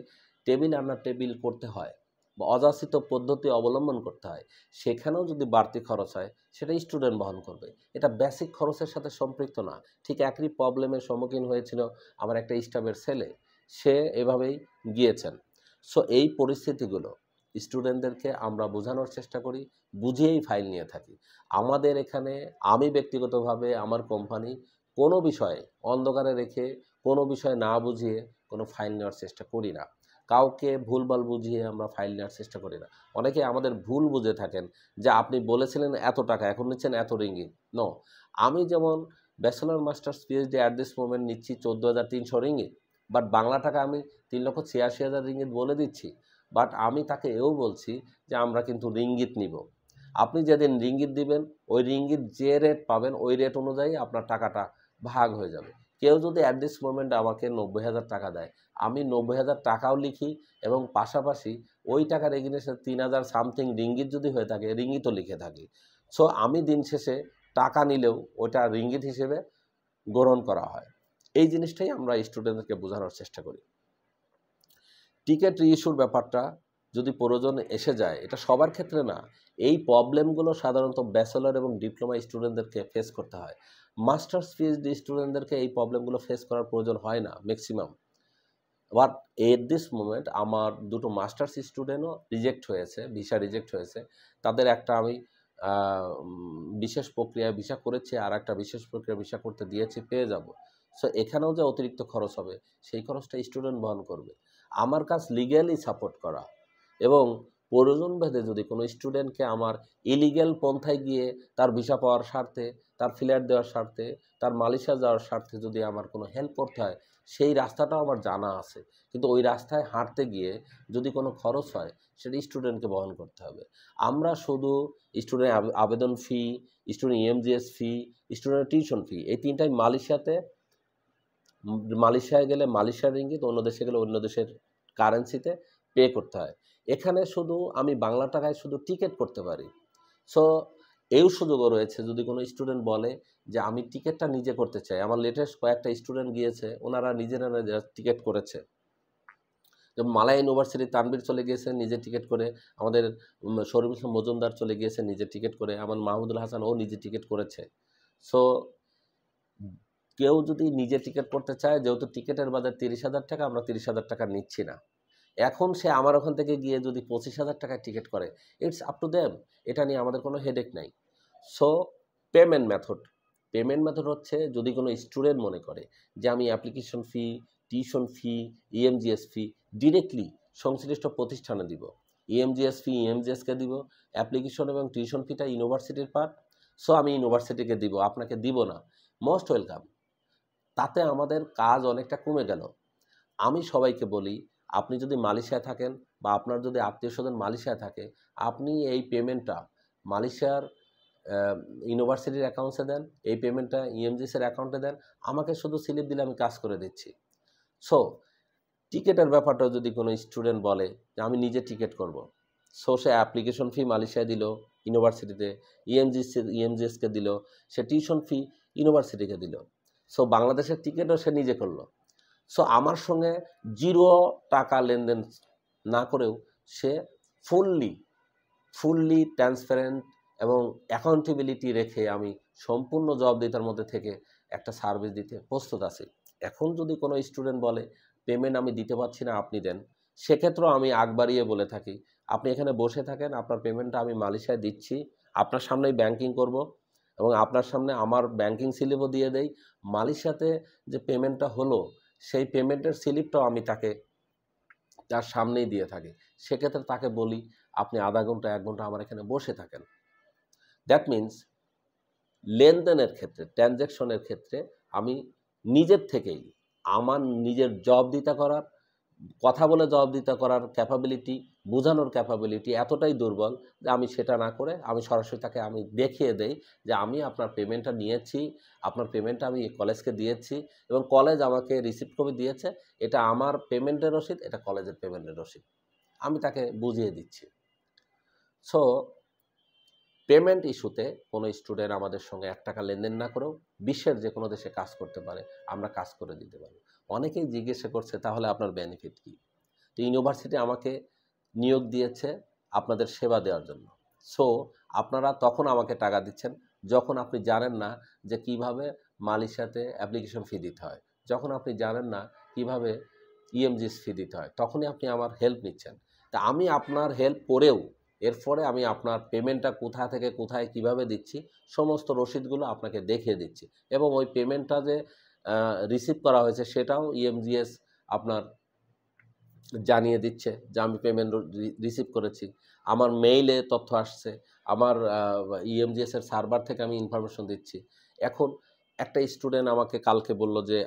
টেবিল আনার টেবিল করতে হয় বা অযাচিত পদ্ধতি অবলম্বন করতে হয়, সেখানেও যদি বাড়তি খরচ হয়, সেটা স্টুডেন্ট বহন করবে। এটা বেসিক খরচের সাথে সম্পৃক্ত না। ঠিক একই প্রবলেমের সম্মুখীন হয়েছিল আমার একটা স্টাফের ছেলে, সে এভাবেই গিয়েছেন। সো এই পরিস্থিতিগুলো স্টুডেন্টদেরকে আমরা বোঝানোর চেষ্টা করি, বুঝিয়েই ফাইল নিয়ে থাকি। আমাদের এখানে আমি ব্যক্তিগতভাবে আমার কোম্পানি কোনো বিষয়ে অন্ধকারে রেখে, কোনো বিষয় না বুঝিয়ে কোনো ফাইল নেওয়ার চেষ্টা করি না। কাউকে ভুলভাল বুঝিয়ে আমরা ফাইল নেওয়ার চেষ্টা করি না। অনেকে আমাদের ভুল বুঝে থাকেন যে আপনি বলেছিলেন এত টাকা, এখন নিচ্ছেন এত রিঙ্গিত। নো, আমি যেমন bachelor masters PhD at this moment নিচ্ছি 14,300 রিঙ্গিত, বাট বাংলা টাকা আমি 3,86,000 রিঙ্গিত বলে দিচ্ছি। বাট আমি তাকে এও বলছি যে আমরা কিন্তু রিঙ্গিত নিব। আপনি যেদিন রিঙ্গিত দিবেন, ওই রিঙ্গিত যে রেট পাবেন ওই রেট অনুযায়ী আপনার টাকাটা ভাগ হয়ে যাবে। কেউ যদি অ্যাট দিস মোমেন্ট আমাকে 90,000 টাকা দেয়, আমি 90,000 টাকাও লিখি এবং পাশাপাশি ওই টাকার এগেইনস্টে 3,000 সামথিং রিঙ্গিত যদি হয়ে থাকে, রিঙ্গিতও লিখে থাকি। সো আমি দিন শেষে টাকা নিলেও ওটা রিঙ্গিত হিসেবে গ্রহণ করা হয়। এই জিনিসটাই আমরা স্টুডেন্টদেরকে বোঝানোর চেষ্টা করি। টিকিট রিইস্যুর ব্যাপারটা যদি প্রয়োজন এসে যায়, এটা সবার ক্ষেত্রে না। এই প্রবলেমগুলো সাধারণত ব্যাচেলর এবং ডিপ্লোমা স্টুডেন্টদেরকে ফেস করতে হয়। মাস্টার্স পিএইচডি স্টুডেন্টদেরকে এই প্রবলেমগুলো ফেস করার প্রয়োজন হয় না maximum. But at this moment আমার দুটো মাস্টার্স স্টুডেন্টও রিজেক্ট হয়েছে, ভিসা রিজেক্ট হয়েছে। তাদের একটা আমি বিশেষ প্রক্রিয়ায় ভিসা করেছি, আর একটা বিশেষ প্রক্রিয়া ভিসা করতে দিয়েছি, পেয়ে যাব। সো এখানেও যে অতিরিক্ত খরচ হবে, সেই খরচটা স্টুডেন্ট বহন করবে। আমার কাজ লিগ্যালি সাপোর্ট করা, এবং প্রয়োজন ভেদে যদি কোনো স্টুডেন্টকে আমার ইলিগ্যাল পন্থায় গিয়ে তার ভিসা পাওয়ার স্বার্থে, তার ফ্ল্যাট দেওয়ার স্বার্থে, তার মালয়েশিয়া যাওয়ার স্বার্থে যদি আমার কোনো হেল্প করতে হয়, সেই রাস্তাটাও আমার জানা আছে। কিন্তু ওই রাস্তায় হাঁটতে গিয়ে যদি কোনো খরচ হয়, সেটা স্টুডেন্টকে বহন করতে হবে। আমরা শুধু স্টুডেন্ট আবেদন ফি, স্টুডেন্ট ইএমজিএস ফি, স্টুডেন্টের টিউশন ফি, এই তিনটাই মালয়েশিয়ায় গেলে মালয়েশিয়ার রিঙ্গিত, অন্য দেশে গেলে অন্য দেশের কারেন্সিতে পে করতে হয়। এখানে শুধু আমি বাংলা টাকায় শুধু টিকিট করতে পারি। সো এই সুযোগও রয়েছে, যদি কোনো স্টুডেন্ট বলে যে আমি টিকিটটা নিজে করতে চাই। আমার লেটেস্ট কয়েকটা স্টুডেন্ট গিয়েছে, ওনারা নিজেরা টিকিট করেছে। যেমন মালয় ইউনিভার্সিটি তানভীর চলে গিয়েছে নিজে টিকিট করে, আমাদের শরীফুল ইসলাম মজুমদার চলে গিয়েছে নিজে টিকিট করে, আমার মাহমুদুল হাসান ও নিজে টিকিট করেছে। সো কেউ যদি নিজে টিকিট করতে চায়, যেহেতু টিকিটের বাজার 30,000 টাকা, আমরা 30,000 টাকা নিচ্ছি না। এখন সে আমার ওখান থেকে গিয়ে যদি 25,000 টাকায় টিকিট করে, ইটস আপ টু দেম। এটা নিয়ে আমাদের কোনো হেডেক নাই। সো পেমেন্ট মেথড হচ্ছে, যদি কোনো স্টুডেন্ট মনে করে যে আমি application fee, tuition fee, EMGS fee directly সংশ্লিষ্ট প্রতিষ্ঠানে দিব, ইএমজিএস ফি ইএমজিএসকে দিব, অ্যাপ্লিকেশন এবং টিউশন ফিটা ইউনিভার্সিটির পার্ট, সো আমি ইউনিভার্সিটিকে দিব, আপনাকে দিব না, মোস্ট ওয়েলকাম। তাতে আমাদের কাজ অনেকটা কমে গেল। আমি সবাইকে বলি, আপনি যদি মালয়েশিয়ায় থাকেন বা আপনার যদি আত্মীয়স্বজন মালয়েশিয়ায় থাকে, আপনি এই পেমেন্টটা মালয়েশিয়ার ইউনিভার্সিটির অ্যাকাউন্টসে দেন, এই পেমেন্টটা ইএমজিএসের অ্যাকাউন্টে দেন, আমাকে শুধু স্লিপ দিলে আমি কাজ করে দিচ্ছি। সো টিকিটের ব্যাপারটা যদি কোনো স্টুডেন্ট বলে যে আমি নিজে টিকিট করব, সো সে অ্যাপ্লিকেশন ফি মালয়েশিয়ায় দিল ইউনিভার্সিটিতে, ইএমজিএসকে দিল, সে টিউশন ফি ইউনিভার্সিটিকে দিল, সো বাংলাদেশের টিকিটও সে নিজে করলো। সো আমার সঙ্গে 0 টাকা লেনদেন না করেও সে ফুললি ট্রান্সপারেন্ট এবং অ্যাকাউন্টেবিলিটি রেখে আমি সম্পূর্ণ জবাবদিহিতার মধ্যে থেকে একটা সার্ভিস দিতে প্রস্তুত আছি। এখন যদি কোনো স্টুডেন্ট বলে পেমেন্ট আমি দিতে পারছি না, আপনি দেন, সেক্ষেত্রেও আমি আগ বাড়িয়ে বলে থাকি, আপনি এখানে বসে থাকেন, আপনার পেমেন্টটা আমি মালয়েশিয়ায় দিচ্ছি, আপনার সামনেই ব্যাংকিং করব এবং আপনার সামনে আমার ব্যাংকিং স্লিপও দিয়ে দেই। মালয়েশিয়াতে যে পেমেন্টটা হলো, সেই পেমেন্টের স্লিপটাও আমি তার সামনেই দিয়ে থাকি। সেক্ষেত্রে তাকে বলি, আপনি আধা ঘন্টা 1 ঘন্টা আমার এখানে বসে থাকেন। দ্যাট মিনস লেনদেনের ক্ষেত্রে, ট্রানজ্যাকশনের ক্ষেত্রে আমি নিজের থেকেই আমার নিজের জবাবদিহিতা করার, কথা বলে জবাবদিহিতা করার ক্যাপাবিলিটি, বোঝানোর ক্যাপাবিলিটি এতটাই দুর্বল যে আমি সেটা না করে আমি সরাসরি তাকে আমি দেখিয়ে দেই যে আমি আপনার পেমেন্টটা নিয়েছি, আপনার পেমেন্টটা আমি কলেজকে দিয়েছি এবং কলেজ আমাকে রিসিপ্ট কপি দিয়েছে, এটা আমার পেমেন্টের রসিদ, এটা কলেজের পেমেন্টের রসিদ, আমি তাকে বুঝিয়ে দিচ্ছি। সো পেমেন্ট ইস্যুতে কোনো স্টুডেন্ট আমাদের সঙ্গে 1 টাকা লেনদেন না করেও বিশ্বের যে কোনো দেশে কাজ করতে পারে, আমরা কাজ করে দিতে পারি। অনেকেই জিজ্ঞাসা করছে তাহলে আপনার বেনিফিট কী? তো ইউনিভার্সিটি আমাকে নিয়োগ দিয়েছে আপনাদের সেবা দেওয়ার জন্য। সো আপনারা তখন আমাকে টাকা দিচ্ছেন যখন আপনি জানেন না যে কিভাবে মালয়েশিয়াতে অ্যাপ্লিকেশন ফি দিতে হয়, যখন আপনি জানেন না কিভাবে ইএমজিএস ফি দিতে হয়, তখনই আপনি আমার হেল্প নিচ্ছেন। তা আমি আপনার হেল্প করেও এরপরে আমি আপনার পেমেন্টটা কোথা থেকে কোথায় কিভাবে দিচ্ছি সমস্ত রসিদগুলো আপনাকে দেখিয়ে দিচ্ছি, এবং ওই পেমেন্টটা যে রিসিভ করা হয়েছে সেটাও ইএমজিএস আপনার জানিয়ে দিচ্ছে যে আমি পেমেন্ট রিসিভ করেছি। আমার মেইলে তথ্য আসছে, আমার ইএমজিএস এর সার্ভার থেকে আমি ইনফরমেশন দিচ্ছি। এখন একটা স্টুডেন্ট আমাকে কালকে বলল যে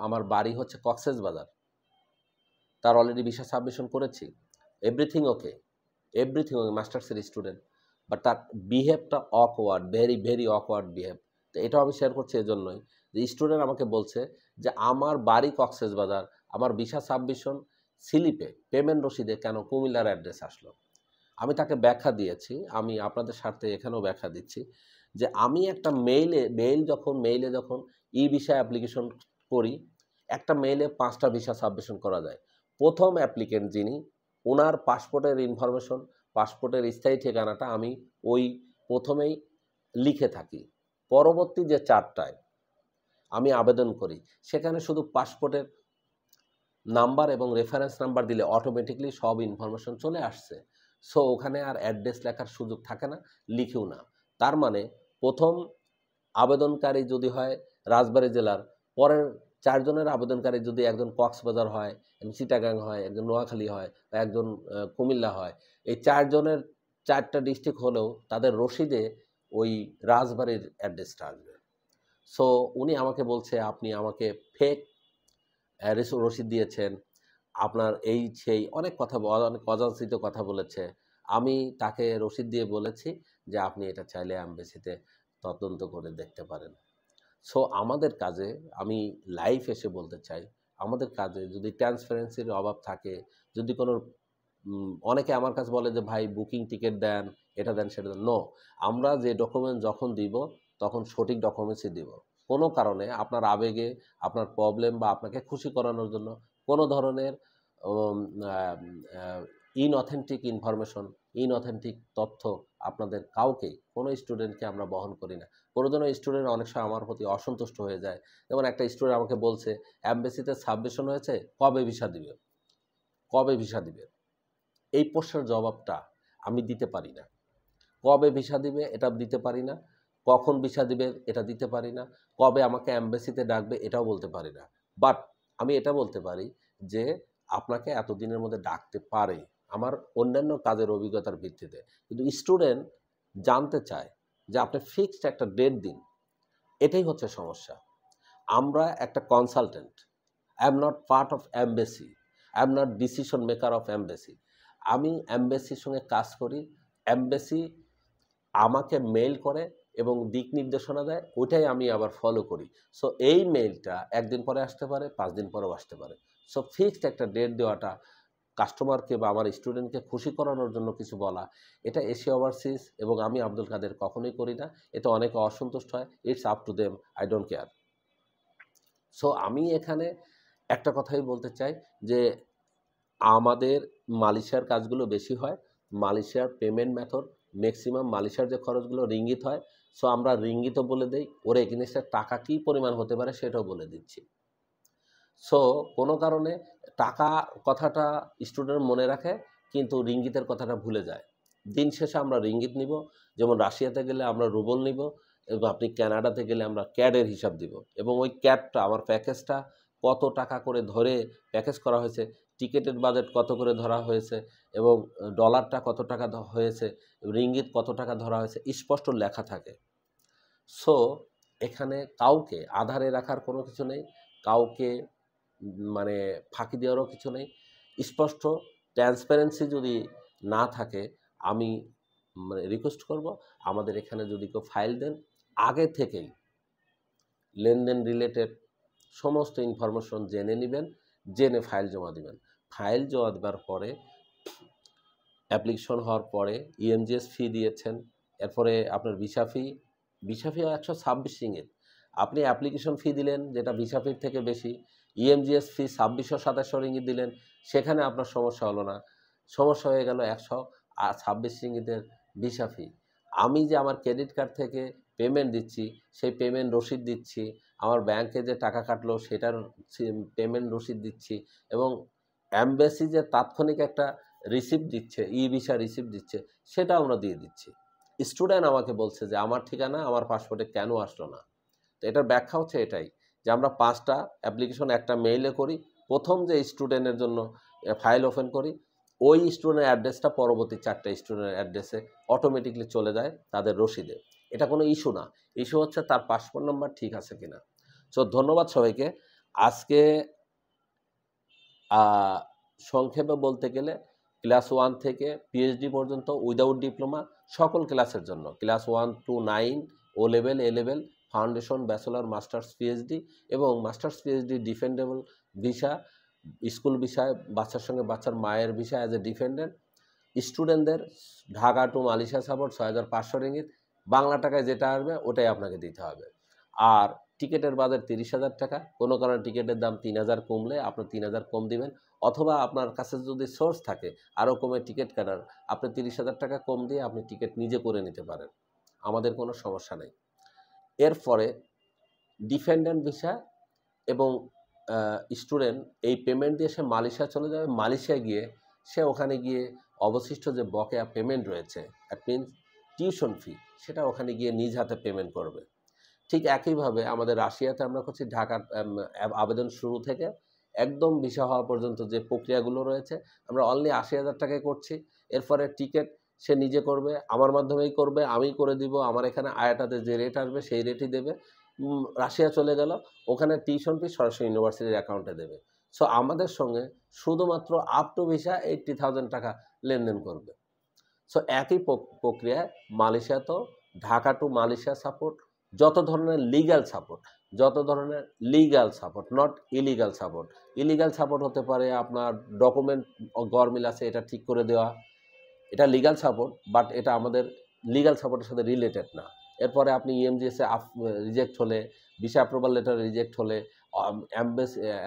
আমার বাড়ি হচ্ছে কক্সবাজার, তার অলরেডি ভিসা সাবমিশন করেছি, এভরিথিং ওকে, এভরিথিং ওকে, মাস্টার্সের স্টুডেন্ট, বাট তার বিহেভটা awkward, very very awkward behave. তো এটাও আমি শেয়ার করছি এজন্যই যে স্টুডেন্ট আমাকে বলছে যে আমার বাড়ি কক্সবাজার, আমার ভিসা সাবমিশন স্লিপে পেমেন্ট রসিদে কেন কুমিল্লার অ্যাড্রেস আসলো। আমি তাকে ব্যাখ্যা দিয়েছি, আমি আপনাদের স্বার্থে এখানেও ব্যাখ্যা দিচ্ছি যে আমি একটা মেইলে যখন ই ভিসা অ্যাপ্লিকেশন করি, একটা মেইলে 5টা ভিসা সাবমিশন করা যায়। প্রথম অ্যাপ্লিকেন্ট যিনি, ওনার পাসপোর্টের ইনফরমেশন, পাসপোর্টের স্থায়ী ঠিকানাটা আমি ওই প্রথমেই লিখে থাকি। পরবর্তী যে 4টায় আমি আবেদন করি সেখানে শুধু পাসপোর্টের নাম্বার এবং রেফারেন্স নাম্বার দিলে অটোমেটিকলি সব ইনফরমেশন চলে আসছে। সো ওখানে আর অ্যাড্রেস লেখার সুযোগ থাকে না, লিখেও না। তার মানে প্রথম আবেদনকারী যদি হয় রাজবাড়ী জেলার, পরের 4 জনের আবেদনকারী যদি একজন কক্সবাজার হয়, একজন চিটাগাং হয়, একজন নোয়াখালী হয়, বা একজন কুমিল্লা হয়, এই 4 জনের 4টা ডিস্ট্রিক্ট হলেও তাদের রসিদে ওই রাজবাড়ীর অ্যাড্রেসটা আসবে। সো উনি আমাকে বলছে আপনি আমাকে ফেক রসিদ দিয়েছেন, আপনার এই সেই অনেক কথা, অনেক অযাচিত কথা বলেছে। আমি তাকে রসিদ দিয়ে বলেছি যে আপনি এটা চাইলে এমবেসিতে তদন্ত করে দেখতে পারেন। সো আমাদের কাজে, আমি লাইভ এসে বলতে চাই, আমাদের কাজে যদি ট্রান্সপারেন্সির অভাব থাকে, যদি কোনো অনেকে আমার কাছে বলে যে ভাই বুকিং টিকিট দেন, এটা দেন সেটা দেন, নো, আমরা যে ডকুমেন্ট যখন দিব তখন সঠিক ডকুমেন্টসই দিব। কোনো কারণে আপনার আবেগে, আপনার প্রবলেম বা আপনাকে খুশি করানোর জন্য কোনো ধরনের ইনঅথেন্টিক ইনফরমেশন, ইনঅথেন্টিক তথ্য আপনাদের কাউকেই, কোনো স্টুডেন্টকে আমরা বহন করি না। প্রয়োজনে স্টুডেন্ট অনেক সময় আমার প্রতি অসন্তুষ্ট হয়ে যায়। যেমন একটা স্টুডেন্ট আমাকে বলছে এমবেসিতে সাবমিশন হয়েছে, কবে ভিসা দিবে, কবে ভিসা দিবে? এই প্রশ্নের জবাবটা আমি দিতে পারি না। কবে ভিসা দিবে এটা দিতে পারি না, কখন ভিসা দিবে এটা দিতে পারি না, কবে আমাকে এমবেসিতে ডাকবে এটাও বলতে পারি না। বাট আমি এটা বলতে পারি যে আপনাকে এতদিনের মধ্যে ডাকতে পারে, আমার অন্যান্য কাজের অভিজ্ঞতার ভিত্তিতে। কিন্তু স্টুডেন্ট জানতে চায় যে আপনি ফিক্সড একটা ডেট দিন, এটাই হচ্ছে সমস্যা। আমরা একটা consultant, I am not part of embassy, I am not decision maker of embassy. আমি এমবেসির সঙ্গে কাজ করি, এমবেসি আমাকে মেইল করে এবং দিক নির্দেশনা দেয়, ওইটাই আমি আবার ফলো করি। সো এই মেইলটা 1 দিন পরে আসতে পারে, 5 দিন পরেও আসতে পারে। সো ফিক্সড একটা ডেট দেওয়াটা, কাস্টমারকে বা আমার স্টুডেন্টকে খুশি করানোর জন্য কিছু বলা, এটা এশিয়া ওভারসিজ এবং আমি আব্দুল কাদের কখনোই করি না। এতে অনেকে অসন্তুষ্ট হয়, it's up to them, I don't care. So আমি এখানে একটা কথাই বলতে চাই যে আমাদের মালয়েশিয়ার কাজগুলো বেশি হয়, মালয়েশিয়ার পেমেন্ট মেথড ম্যাক্সিমাম, মালয়েশিয়ার যে খরচগুলো রিঙ্গিত হয়, সো আমরা রিঙ্গিতও বলে দেই, ওর এগেইনস্টে টাকা কী পরিমাণ হতে পারে সেটাও বলে দিচ্ছি। সো কোনো কারণে টাকা কথাটা স্টুডেন্ট মনে রাখে কিন্তু রিঙ্গিতের কথাটা ভুলে যায়। দিন শেষে আমরা রিঙ্গিত নিব, যেমন রাশিয়াতে গেলে আমরা রুবল নিব, এবং আপনি কানাডাতে গেলে আমরা ক্যাডের হিসাব দিব, এবং ওই ক্যাডটা আমার প্যাকেজটা কত টাকা করে ধরে প্যাকেজ করা হয়েছে, টিকেটের বাজেট কত করে ধরা হয়েছে, এবং ডলারটা কত টাকা হয়েছে, রিঙ্গিত কত টাকা ধরা হয়েছে, স্পষ্ট লেখা থাকে। সো এখানে কাউকে আধারে রাখার কোনো কিছু নেই, কাউকে মানে ফাঁকি দেওয়ারও কিছু নেই। স্পষ্ট ট্রান্সপারেন্সি যদি না থাকে, আমি রিকোয়েস্ট করব আমাদের এখানে যদি কেউ ফাইল দেন, আগে থেকেই লেনদেন রিলেটেড সমস্ত ইনফরমেশন জেনে নেবেন, জেনে ফাইল জমা দিবেন। ফাইল জমা দেওয়ার পরে, অ্যাপ্লিকেশন হওয়ার পরে ইএমজিএস ফি দিয়েছেন, এরপরে আপনার ভিসা ফি 126 রিঙ্গিত। আপনি অ্যাপ্লিকেশন ফি দিলেন যেটা ভিসা ফির থেকে বেশি, ইএমজিএস ফি 2627 রিঙ্গিত দিলেন, সেখানে আপনার সমস্যা হলো না, সমস্যা হয়ে গেল 126 রিঙ্গিতের ভিসা ফি। আমি যে আমার ক্রেডিট কার্ড থেকে পেমেন্ট দিচ্ছি, সেই পেমেন্ট রসিদ দিচ্ছি, আমার ব্যাংকে যে টাকা কাটলো সেটার পেমেন্ট রসিদ দিচ্ছি, এবং এমবেসি যে তাৎক্ষণিক একটা রিসিপ্ট দিচ্ছে, ই ভিসা রিসিপ্ট দিচ্ছে, সেটা আমরা দিয়ে দিচ্ছি। স্টুডেন্ট আমাকে বলছে যে আমার ঠিকানা আমার পাসপোর্টে কেন আসলো না। তো এটার ব্যাখ্যা হচ্ছে এটাই যে আমরা 5টা অ্যাপ্লিকেশন একটা মেইলে করি। প্রথম যে স্টুডেন্টের জন্য ফাইল ওপেন করি, ওই স্টুডেন্টের অ্যাড্রেসটা পরবর্তী 4টা স্টুডেন্টের অ্যাড্রেসে অটোমেটিকলি চলে যায় তাদের রসিদে। এটা কোনো ইস্যু না। ইস্যু হচ্ছে তার পাসপোর্ট নাম্বার ঠিক আছে কিনা। সো ধন্যবাদ সবাইকে। আজকে সংক্ষেপে বলতে গেলে ক্লাস 1 থেকে পিএইচডি পর্যন্ত উইদাউট ডিপ্লোমা সকল ক্লাসের জন্য, class 1 to 9, O level, A level, foundation, bachelor, masters, PhD এবং masters PhD defendable visa, school বিষয়, বাচ্চার সঙ্গে বাচ্চার মায়ের ভিসা অ্যাজ এ ডিফেন্ডেন্ট স্টুডেন্টদের Dhaka two Malaysia support 6,500 ringgit. Bangla টাকায় যেটা আসবে ওটাই আপনাকে দিতে হবে। আর টিকিটের বাজার 30,000 টাকা। কোনো কারণে টিকিটের দাম 3,000 কমলে আপনি 3,000 কম দিবেন, অথবা আপনার কাছে যদি সোর্স থাকে আরও কমে টিকিট কাটার, আপনি 30,000 টাকা কম দিয়ে আপনি টিকিট নিজে করে নিতে পারেন, আমাদের কোনো সমস্যা নেই। এরপরে ডিফেন্ডেন্ট ভিসা এবং স্টুডেন্ট এই পেমেন্ট দিয়ে সে মালয়েশিয়া চলে যাবে। মালয়েশিয়া গিয়ে সে ওখানে গিয়ে অবশিষ্ট যে বকেয়া পেমেন্ট রয়েছে, দ্যাট মিনস টিউশন ফি, সেটা ওখানে গিয়ে নিজ হাতে পেমেন্ট করবে। ঠিক একইভাবে আমাদের রাশিয়াতে আমরা করছি ঢাকার আবেদন শুরু থেকে একদম ভিসা হওয়া পর্যন্ত যে প্রক্রিয়াগুলো রয়েছে আমরা অনলি 80,000 টাকায় করছি। এরপরে টিকিট সে নিজে করবে, আমার মাধ্যমেই করবে, আমি করে দিব। আমার এখানে আয়াটাতে যে রেট আসবে সেই রেটই দেবে। রাশিয়া চলে গেল, ওখানে টিউশন ফি সরাসরি ইউনিভার্সিটির অ্যাকাউন্টে দেবে। সো আমাদের সঙ্গে শুধুমাত্র আপ টু ভিসা 80,000 টাকা লেনদেন করবে। সো একই প্রক্রিয়ায় মালয়েশিয়াতেও ঢাকা টু মালয়েশিয়া সাপোর্ট, যত ধরনের legal support, not illegal support. Illegal support হতে পারে আপনার ডকুমেন্ট গরমিল আছে এটা ঠিক করে দেওয়া, এটা লিগ্যাল সাপোর্ট, বাট এটা আমাদের লিগ্যাল সাপোর্টের সাথে রিলেটেড না। এরপরে আপনি ইএমজিএসে রিজেক্ট হলে, ভিসা অ্যাপ্রুভাল লেটার রিজেক্ট হলে,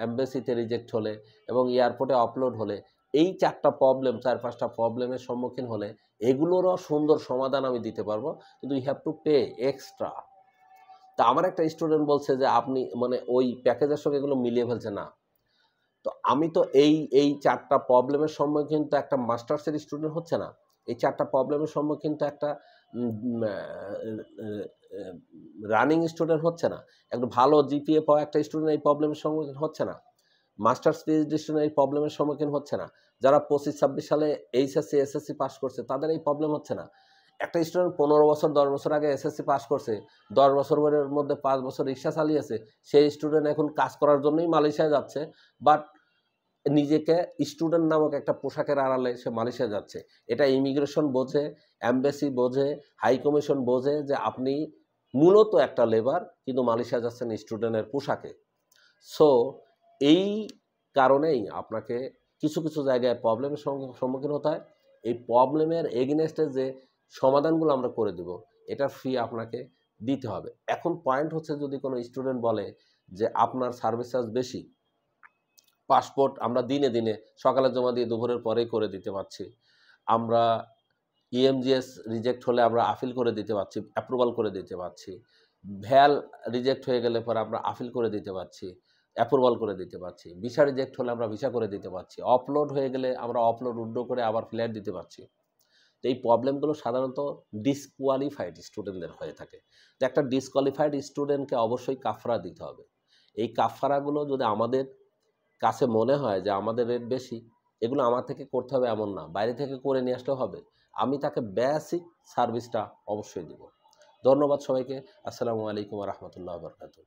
এমবেসিতে রিজেক্ট হলে এবং এয়ারপোর্টে আপলোড হলে, এই 4টা প্রবলেম, 4-5টা প্রবলেমের সম্মুখীন হলে এগুলোরও সুন্দর সমাধান আমি দিতে পারবো, কিন্তু you have to pay extra. তা আমার একটা স্টুডেন্ট বলছে যে আপনি মানে ওই প্যাকেজের সঙ্গে এগুলো মিলিয়ে ফেলছে না। তো আমি তো এই 4টা প্রবলেমের সম্মুখীন তো একটা মাস্টার্সের স্টুডেন্ট হচ্ছে না। এই 4টা প্রবলেমের সম্মুখীন তো একটা রানিং স্টুডেন্ট হচ্ছে না। একটা ভালো জিপিএ পাওয়া একটা স্টুডেন্ট এই প্রবলেমের সম্মুখীন হচ্ছে না। মাস্টার্স পিএইচডি স্টুডেন্ট এই প্রবলেমের সম্মুখীন হচ্ছে না। যারা 25-26 সালে এইচএসসি এসএসসি পাস করছে তাদের এই প্রবলেম হচ্ছে না। একটা স্টুডেন্ট 15 বছর 10 বছর আগে এসএসসি পাস করছে, 10 বছরের মধ্যে 5 বছর রিক্সা চালিয়েছে, সেই স্টুডেন্ট এখন কাজ করার জন্যই মালয়েশিয়া যাচ্ছে, বাট নিজেকে স্টুডেন্ট নামক একটা পোশাকের আড়ালে সে মালয়েশিয়া যাচ্ছে। এটা ইমিগ্রেশন বোঝে, এমবেসি বোঝে, হাই কমিশন বোঝে যে আপনি মূলত একটা লেবার, কিন্তু মালয়েশিয়া যাচ্ছেন স্টুডেন্টের পোশাকে। সো এই কারণেই আপনাকে কিছু কিছু জায়গায় প্রবলেমের সম্মুখীন হতে হয়। এই প্রবলেমের এগেইনস্টে যে সমাধানগুলো আমরা করে দেব, এটার ফি আপনাকে দিতে হবে। এখন পয়েন্ট হচ্ছে, যদি কোনো স্টুডেন্ট বলে যে আপনার সার্ভিস চার্জ বেশি, পাসপোর্ট আমরা দিনে দিনে সকালে জমা দিয়ে দুপুরের পরেই করে দিতে পারছি, আমরা ইএমজিএস রিজেক্ট হলে আমরা আপিল করে দিতে পারছি, অ্যাপ্রুভাল করে দিতে পারছি, ভ্যাল রিজেক্ট হয়ে গেলে পরে আমরা আপিল করে দিতে পারছি, অ্যাপ্রুভাল করে দিতে পারছি, ভিসা রিজেক্ট হলে আমরা ভিসা করে দিতে পারছি, অপলোড হয়ে গেলে আমরা অপলোড উইথড্র করে আবার ফ্ল্যাট দিতে পারছি। তো এই প্রবলেমগুলো সাধারণত ডিসকোয়ালিফাইড স্টুডেন্টদের হয়ে থাকে। তো একটা ডিসকোয়ালিফাইড স্টুডেন্টকে অবশ্যই কাফারা দিতে হবে। এই কাফারাগুলো যদি আমাদের কাছে মনে হয় যে আমাদের রেট বেশি, এগুলো আমার থেকে করতে হবে এমন না, বাইরে থেকে করে নিয়ে আসলেও হবে। আমি তাকে বেসিক সার্ভিসটা অবশ্যই দেব। ধন্যবাদ সবাইকে। আসসালামু আলাইকুম ওয়া রাহমাতুল্লাহি ওয়া বারাকাতুহু।